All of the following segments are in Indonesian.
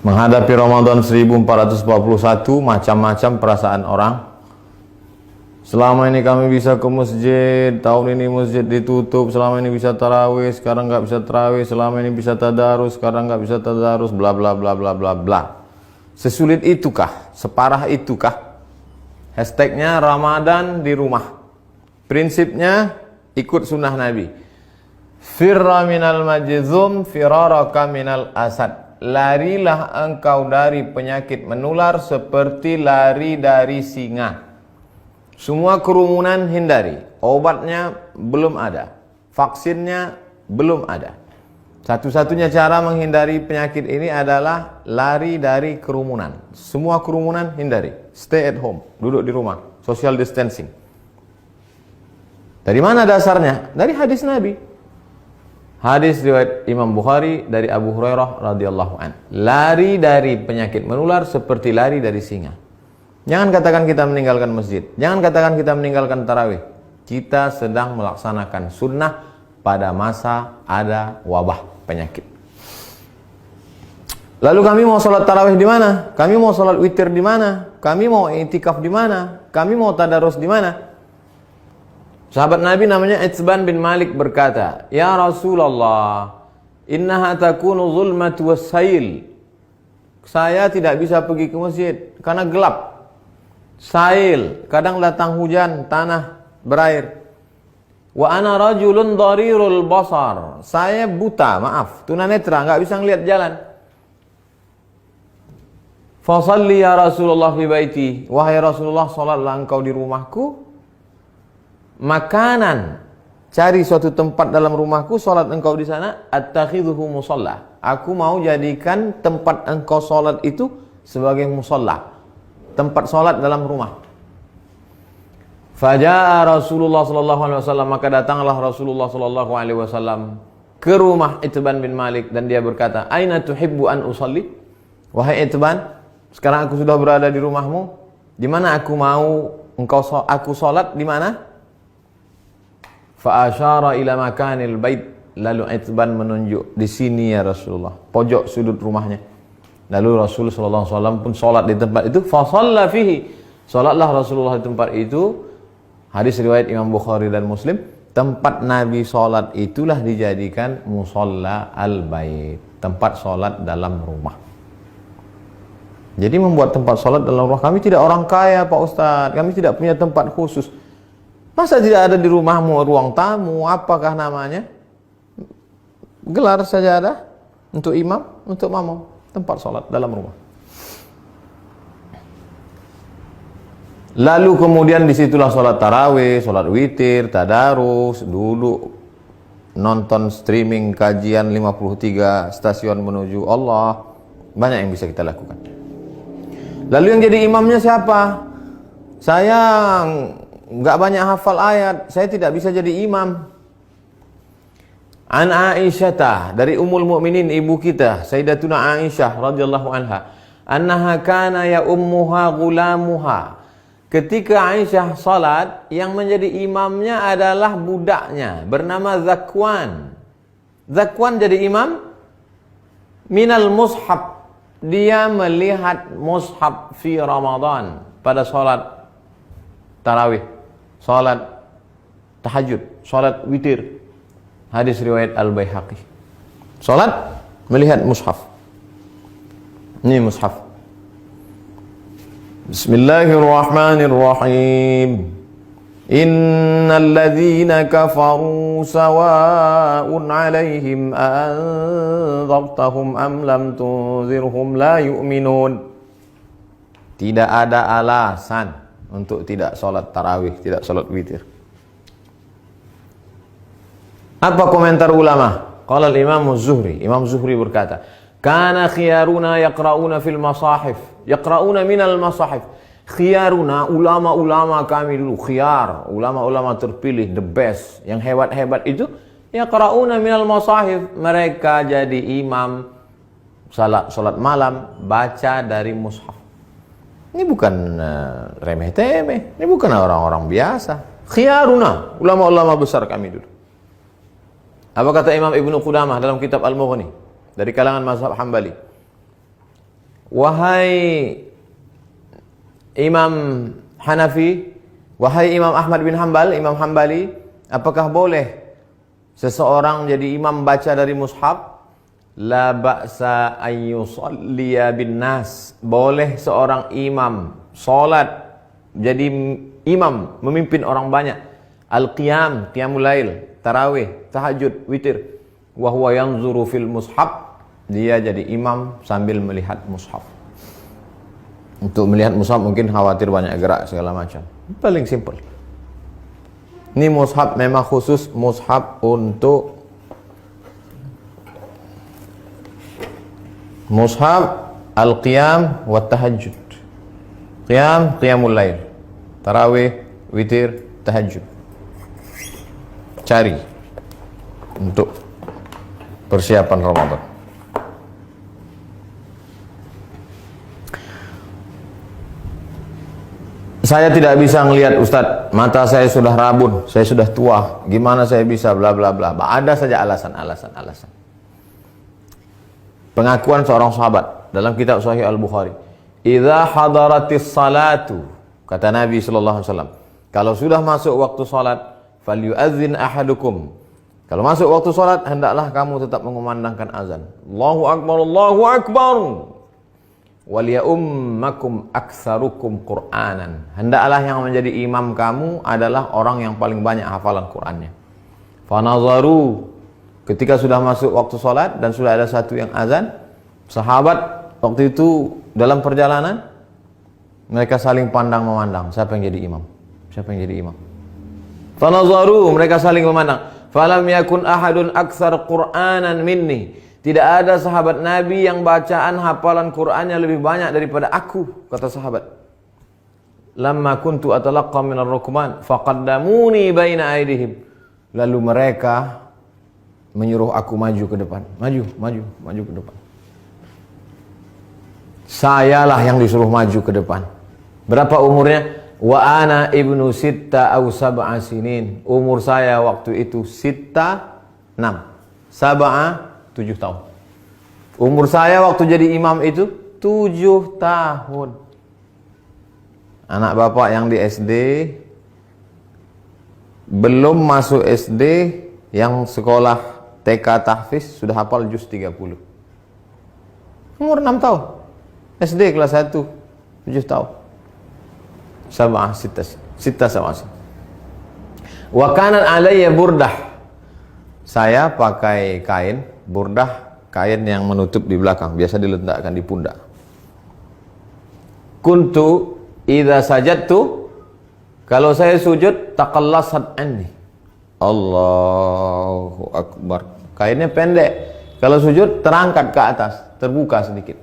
Menghadapi Ramadan 1441, macam-macam perasaan orang. Selama ini kami bisa ke masjid, tahun ini masjid ditutup. Selama ini bisa tarawih, sekarang nggak bisa tarawih. Selama ini bisa tadarus, sekarang nggak bisa tadarus. Bla bla bla bla bla bla. Sesulit itukah? Separah itukah? Hashtagnya Ramadan di rumah. Prinsipnya ikut sunnah Nabi. Firra minal majzum firaraka minal asad. Larilah engkau dari penyakit menular seperti lari dari singa. Semua kerumunan hindari. Obatnya belum ada. Vaksinnya belum ada. Satu-satunya cara menghindari penyakit ini adalah lari dari kerumunan. Semua kerumunan hindari. Stay at home. Duduk di rumah. Social distancing. Dari mana dasarnya? Dari hadis Nabi. Hadis riwayat Imam Bukhari dari Abu Hurairah radhiyallahu an. Lari dari penyakit menular seperti lari dari singa. Jangan katakan kita meninggalkan masjid. Jangan katakan kita meninggalkan tarawih. Kita sedang melaksanakan sunnah pada masa ada wabah penyakit. Lalu kami mau sholat tarawih di mana? Kami mau sholat witir di mana? Kami mau i'tikaf di mana? Kami mau tadarus di mana? Sahabat Nabi namanya Itsban bin Malik berkata, "Ya Rasulullah, innaha takunu zulmatu wassail." Saya tidak bisa pergi ke masjid karena gelap. Sail, kadang datang hujan, tanah berair. Wa ana rajulun dharirul basar. Saya buta, maaf, tunanetra, enggak bisa ngelihat jalan. Fa shalli ya Rasulullah fi baiti. Wahai Rasulullah, salatlah engkau di rumahku. Makanan, cari suatu tempat dalam rumahku, sholat engkau di sana. Attakhidhuhu musalla. Aku mau jadikan tempat engkau sholat itu sebagai musalla, tempat sholat dalam rumah. Faja'a Rasulullah sallallahu alaihi wasallam, maka datanglah Rasulullah sallallahu alaihi wasallam ke rumah Itsban bin Malik dan dia berkata, "Aina tuhibbu an usalli?" Wahai Itsban, sekarang aku sudah berada di rumahmu. Di mana aku mau aku sholat di mana? Fa asyara ila makanil bait. Lalu Itsban menunjuk, di sini ya Rasulullah, pojok sudut rumahnya. Lalu Rasul sallallahu alaihi wasallam pun salat di tempat itu. Fa shalla fihi. Salatlah Rasulullah di tempat itu. Hadis riwayat Imam Bukhari dan Muslim. Tempat Nabi salat itulah dijadikan musalla al-bait, tempat salat dalam rumah. Jadi membuat tempat salat dalam rumah. Kami tidak orang kaya, Pak Ustadz. Kami tidak punya tempat khusus. Masa tidak ada di rumahmu ruang tamu, apakah namanya? Gelar sajadah untuk imam, untuk makmum, tempat sholat dalam rumah. Lalu kemudian disitulah sholat tarawih, sholat witir, tadarus, duduk nonton streaming kajian 53 stasiun menuju Allah. Banyak yang bisa kita lakukan. Lalu yang jadi imamnya siapa? Saya nggak banyak hafal ayat, saya tidak bisa jadi imam. An Aisyah, dari Ummul Mukminin, ibu kita Sayyidatuna Aisyah radhiyallahu anha, annaha kana ya ummuha gulamuha. Ketika Aisyah salat, yang menjadi imamnya adalah budaknya bernama Zakwan. Zakwan jadi imam minal mushaf. Dia melihat mushaf fi Ramadan pada salat tarawih, salat tahajud, salat witir. Hadis riwayat Al-Baihaqi. Salat melihat mushaf. Ini mushaf. Bismillahirrahmanirrahim. Innal ladzina kafaru sawa'un 'alaihim anzartahum am lam tunzirhum la yu'minun. Tidak ada alasan untuk tidak sholat tarawih, tidak sholat witir. Apa komentar ulama? Qala al-Imam Az-Zuhri. Imam Zuhri berkata, "Kana khiyaruna yaqra'una fil masahif, yaqra'una minal masahif." Khiyaruna, ulama-ulama kami dulu, khiyar, ulama-ulama terpilih, the best, yang hebat-hebat itu, yaqra'una minal masahif. Mereka jadi imam salat malam, baca dari mushaf. Ini bukan remeh-temeh, ini bukan orang-orang biasa. Khiyaruna, ulama-ulama besar kami dulu. Apa kata Imam Ibnu Qudamah dalam kitab Al-Mughni dari kalangan mazhab Hambali? wahai Imam Hanafi, wahai Imam Ahmad bin Hanbal, Imam Hambali, apakah boleh seseorang jadi imam baca dari mushaf? La ba'sa an yusalliya bin nas. Boleh seorang imam salat jadi imam memimpin orang banyak. Al-qiyam, qiyamul lail, tarawih, tahajud, witir. Wa huwa yanzuru fil mushaf. Dia jadi imam sambil melihat mushaf. Untuk melihat mushaf mungkin khawatir banyak gerak segala macam. Paling simple. Ini mushaf memang khusus mushaf untuk mushaf al-qiyam wa tahajud. Qiyam, qiyamul lail. Tarawih, witir, tahajud. Cari untuk persiapan Ramadan. Saya tidak bisa ngelihat Ustadz, mata saya sudah rabun, saya sudah tua, gimana saya bisa bla bla bla. Ada saja alasan. Pengakuan seorang sahabat dalam kitab Sahih Al-Bukhari, "Idza hadaratis salatu," kata Nabi sallallahu alaihi wasallam, kalau sudah masuk waktu salat, falyu'adzin ahadukum. Kalau masuk waktu salat, hendaklah kamu tetap mengumandangkan azan. Allahu akbar, Allahu akbar. Waliyummakum aktsarukum Qur'anan. Hendaklah yang menjadi imam kamu adalah orang yang paling banyak hafalan Qur'annya. Fanazaru, ketika sudah masuk waktu salat dan sudah ada satu yang azan, sahabat waktu itu dalam perjalanan mereka saling pandang memandang, siapa yang jadi imam? Siapa yang jadi imam? Fanazaru, mereka saling memandang. Falam yakun ahadun aktsar Qur'anan minni. Tidak ada sahabat Nabi yang bacaan hafalan Qur'annya lebih banyak daripada aku, kata sahabat. Lamma kuntu atalaqqa minar rukman faqaddamuni baina aydihim. Lalu mereka menyuruh aku maju ke depan. Maju ke depan. Sayalah yang disuruh maju ke depan. Berapa umurnya? Wa ana ibnu sitta aw sab'a sinin. Umur saya waktu itu sitta 6. Sab'a 7 tahun. Umur saya waktu jadi imam itu 7 tahun. Anak bapak yang di SD, belum masuk SD, yang sekolah TK tahfiz sudah hafal juz 30. Umur 6 tahun. SD kelas 1, 7 tahun. Sab'ah sitta sab'ah. Wa kanat alayya burdah. Saya pakai kain burdah, kain yang menutup di belakang, biasa diletakkan di pundak. Kuntu idza sajadtu, kalau saya sujud, taqallasat anni. Allahu akbar. Kainnya pendek. Kalau sujud terangkat ke atas, terbuka sedikit.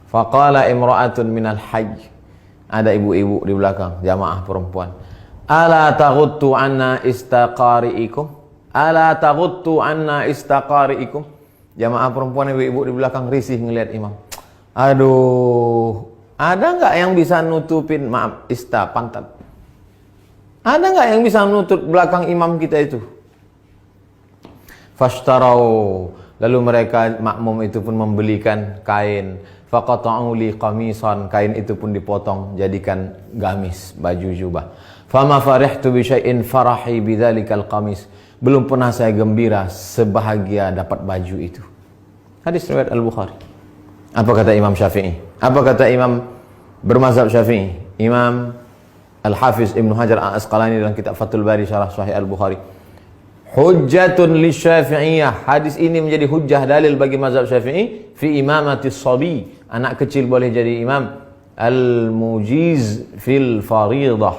Faqala imra'atun minal hajj. Ada ibu-ibu di belakang, jamaah perempuan. Ala taghuttu anna istaqari'ikum? Ala taghuttu anna istaqari'ikum? Jamaah perempuan ibu-ibu di belakang risih ngelihat imam. Aduh, ada enggak yang bisa nutupin, maaf, pantat? Ada enggak yang bisa nutup belakang imam kita itu? Fashtarau, lalu mereka makmum itu pun membelikan kain. Faqata'u li qamisan, kain itu pun dipotong jadikan gamis, baju jubah. Fama farihtu bi syai'in farahi bidzalikal qamis. Belum pernah saya gembira sebahagia dapat baju itu. Hadis riwayat Al-Bukhari. Apa kata Imam Syafi'i? Apa kata Imam bermazhab Syafi'i? Imam Al-Hafiz Ibnu Hajar Al-Asqalani dalam kitab Fathul Bari Syarah Sahih Al-Bukhari. Hujjatun li Syafi'iyah. Hadis ini menjadi hujjah dalil bagi mazhab Syafi'i fi imamati shabi. Anak kecil boleh jadi imam. Al-mujiz fil faridah.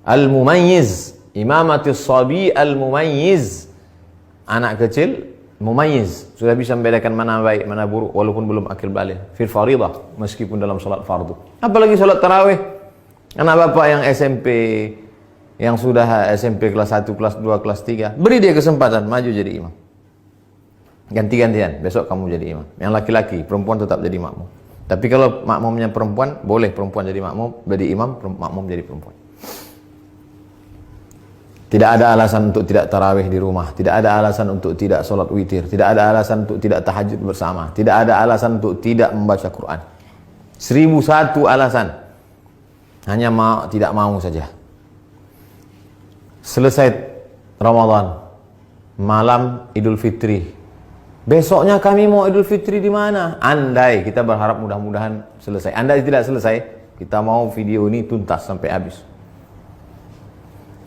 Al-mumayyiz. Imamati shabi al-mumayyiz. Anak kecil mumayyiz, sudah bisa membedakan mana baik mana buruk walaupun belum akil baligh. Fil faridah, meskipun dalam salat fardu. Apalagi salat tarawih. Anak bapak yang SMP, yang sudah SMP kelas 1, kelas 2, kelas 3, beri dia kesempatan maju jadi imam. Ganti-gantian, besok kamu jadi imam. Yang laki-laki, perempuan tetap jadi makmum. Tapi kalau makmumnya perempuan, boleh perempuan jadi makmum, jadi imam, makmum jadi perempuan. Tidak ada alasan untuk tidak tarawih di rumah. Tidak ada alasan untuk tidak sholat witir. Tidak ada alasan untuk tidak tahajud bersama. Tidak ada alasan untuk tidak membaca Quran. 1001 alasan. Hanya tidak mau saja. Selesai Ramadan, malam Idul Fitri. Besoknya kami mau Idul Fitri di mana? Andai, kita berharap mudah-mudahan selesai. Andai tidak selesai, kita mau video ini tuntas sampai habis.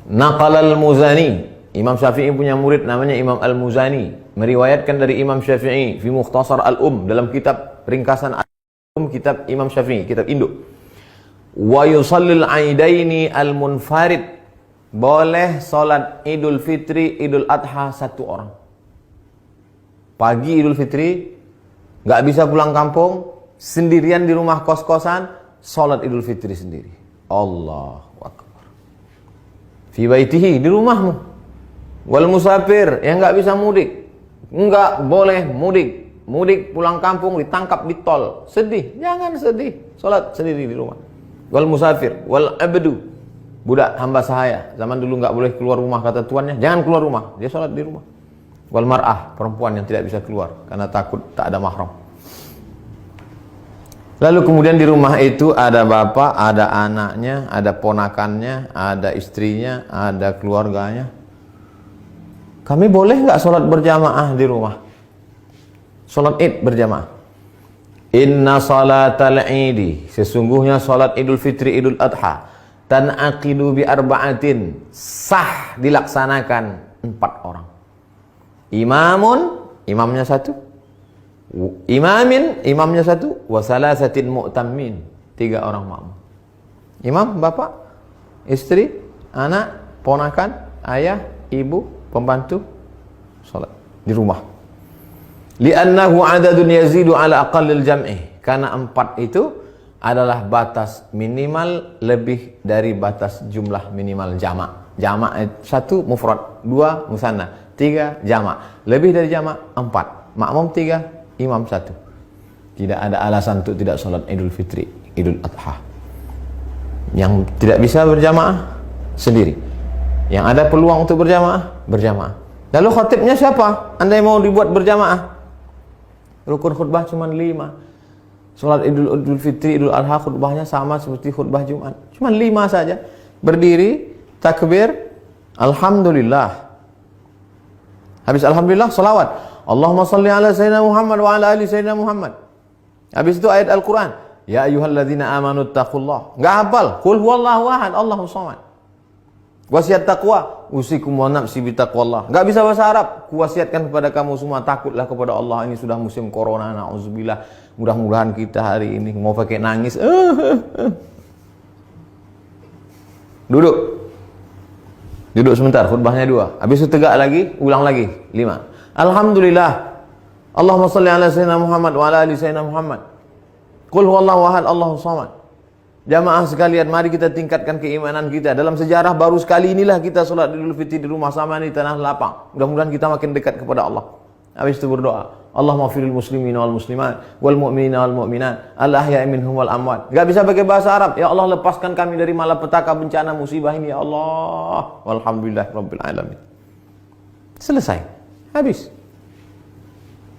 Naqal al-Muzani, Imam Syafi'i punya murid namanya Imam al-Muzani, meriwayatkan dari Imam Syafi'i fi Mukhtasar al-Um, dalam kitab ringkasan al-Um, kitab Imam Syafi'i, kitab induk. Wa yusallil aidaini al-munfarid, boleh solat Idul Fitri, Idul Adha satu orang. Pagi Idul Fitri, nggak bisa pulang kampung, sendirian di rumah kos-kosan, solat Idul Fitri sendiri. Allahu Akbar. Fi baitihi, di rumahmu. Wal musafir, yang nggak bisa mudik, nggak boleh mudik. Mudik pulang kampung ditangkap di tol, sedih. Jangan sedih, solat sendiri di rumah. Wal musafir, wal abdu, budak hamba sahaya, zaman dulu nggak boleh keluar rumah kata tuannya, jangan keluar rumah, dia sholat di rumah. Wal mar'ah, perempuan yang tidak bisa keluar karena takut tak ada mahram. Lalu kemudian di rumah itu ada bapak, ada anaknya, ada ponakannya, ada istrinya, ada keluarganya. Kami boleh nggak sholat berjamaah di rumah? Sholat id berjamaah. Inna salatal idi, sesungguhnya sholat Idul Fitri, Idul Adha, tan'aqidu bi arba'atin, sah dilaksanakan 4 orang. Imamun, imamnya 1. Imamin, imamnya 1. Wa salasatin mu'tammin, 3 orang makmum. Imam, bapak, istri, anak, ponakan, ayah, ibu, pembantu, sholat di rumah. Li'annahu adadun yazidu ala aqallil jam'i, karena 4 itu adalah batas minimal lebih dari batas jumlah minimal jamak. Jamak 1 mufrad, 2 musanna, 3 jamak. Lebih dari jamak 4. Makmum 3, imam 1. Tidak ada alasan untuk tidak sholat Idul Fitri, Idul Adha. Yang tidak bisa berjamaah sendiri. Yang ada peluang untuk berjamaah, berjamaah. Lalu khatibnya siapa? Andai mau dibuat berjamaah, rukun khutbah cuma 5. Sholat Idul Fitri, Idul Adha khutbahnya sama seperti khutbah Jumat, cuma 5 saja. Berdiri, takbir, alhamdulillah. Habis alhamdulillah, salawat. Allahumma salli ala sayyidina Muhammad wa ala ali sayyidina Muhammad. Habis itu ayat Al-Quran. Ya ayyuhalladzina amanu taqullah. Enggak hafal. Qul huwallahu ahad, Allahus samad. Wasiat taqwa, usikum wa nafsi bi taqwallah. Enggak bisa bahasa Arab. Kuwasiatkan kepada kamu semua, takutlah kepada Allah. Ini sudah musim corona, nauzubillah. Mudah-mudahan kita hari ini mau pakai nangis. Duduk. Duduk sebentar, khutbahnya 2. Habis itu tegak lagi, ulang lagi 5. Alhamdulillah. Allahumma salli ala sayyidina Muhammad wa ala ali sayyidina Muhammad. Qul huwallahu ahad, Allahus samad. Jamaah sekalian, mari kita tingkatkan keimanan kita. Dalam sejarah baru sekali inilah kita sholat Idul Fitri di rumah sama di tanah lapang. Mudah-mudahan kita makin dekat kepada Allah. Habis itu berdoa, Allahumma firil muslimina wal muslimat wal mu'minina wal mu'minat al ahya'i minhum wal amwat. Gak bisa pakai bahasa Arab. Ya Allah, lepaskan kami dari malapetaka bencana musibah ini ya Allah. Walhamdulillah rabbil alamin. Selesai. Habis.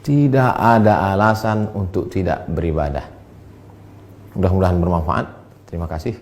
Tidak ada alasan untuk tidak beribadah. Mudah-mudahan bermanfaat. Terima kasih.